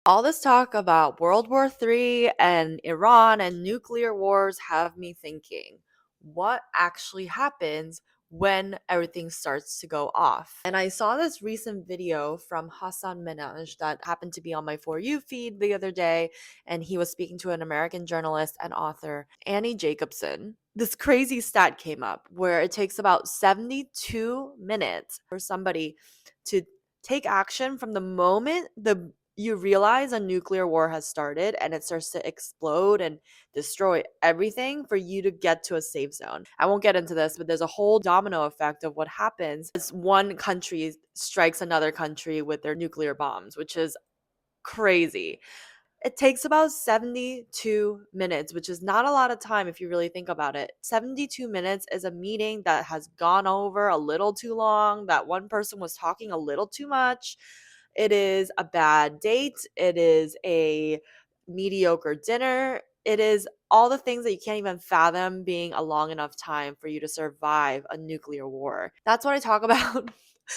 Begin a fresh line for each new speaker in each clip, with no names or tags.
All this talk about World War III and Iran and nuclear wars have me thinking, what actually happens when everything starts to go off? And I saw this recent video from Hassan Minaj that happened to be on my For You feed the other day, and he was speaking to an American journalist and author, Annie Jacobson. This crazy stat came up where it takes about 72 minutes for somebody to take action from the moment you realize a nuclear war has started and it starts to explode and destroy everything for you to get to a safe zone. I won't get into this, but there's a whole domino effect of what happens as one country strikes another country with their nuclear bombs, which is crazy. It takes about 72 minutes, which is not a lot of time if you really think about it. 72 minutes is a meeting that has gone over a little too long, that one person was talking a little too much. It is a bad date. It is a mediocre dinner. It is all the things that you can't even fathom being a long enough time for you to survive a nuclear war. That's what I talk about.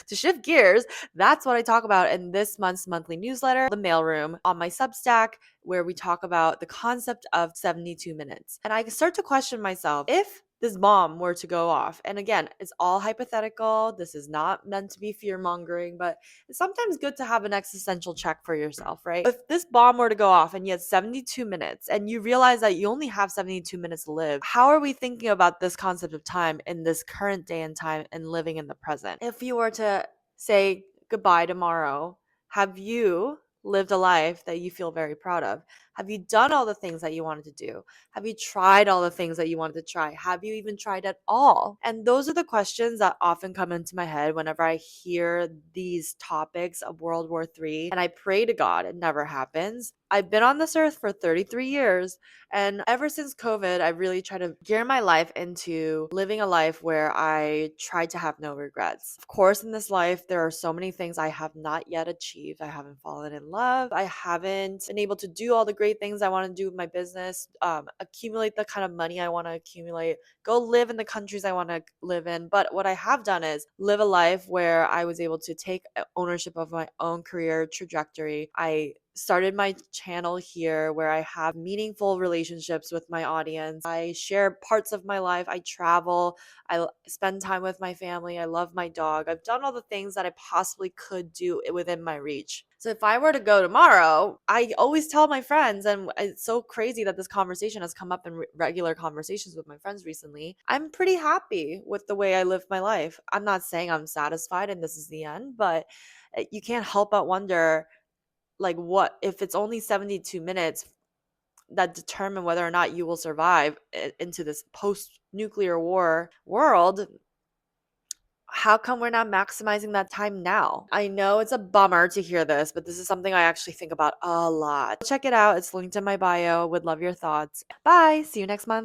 To shift gears, that's what I talk about in this month's monthly newsletter, The Mailroom, on my Substack, where we talk about the concept of 72 minutes. And I start to question myself, if this bomb were to go off, and again, it's all hypothetical, this is not meant to be fear mongering, but it's sometimes good to have an existential check for yourself, right? If this bomb were to go off and you had 72 minutes and you realize that you only have 72 minutes to live, how are we thinking about this concept of time in this current day and time and living in the present? If you were to say goodbye tomorrow, have you lived a life that you feel very proud of? Have you done all the things that you wanted to do? Have you tried all the things that you wanted to try? Have you even tried at all? And those are the questions that often come into my head whenever I hear these topics of World War III. And I pray to God it never happens. I've been on this earth for 33 years. And ever since COVID, I really tried to gear my life into living a life where I try to have no regrets. Of course, in this life, there are so many things I have not yet achieved. I haven't fallen in love. I haven't been able to do all the great things I want to do with my business, accumulate the kind of money I want to accumulate, go live in the countries I want to live in. But what I have done is live a life where I was able to take ownership of my own career trajectory. I started my channel here where I have meaningful relationships with my audience. I share parts of my life. I travel. Spend time with my family. I love my dog. I've done all the things that I possibly could do within my reach. So if I were to go tomorrow, I always tell my friends, and it's so crazy that this conversation has come up in regular conversations with my friends recently. I'm pretty happy with the way I live my life. I'm not saying I'm satisfied and this is the end, but you can't help but wonder, like, what if it's only 72 minutes that determine whether or not you will survive into this post nuclear war world? How come we're not maximizing that time now? I know it's a bummer to hear this, but this is something I actually think about a lot. Check it out. It's linked in my bio. Would love your thoughts. Bye. See you next month.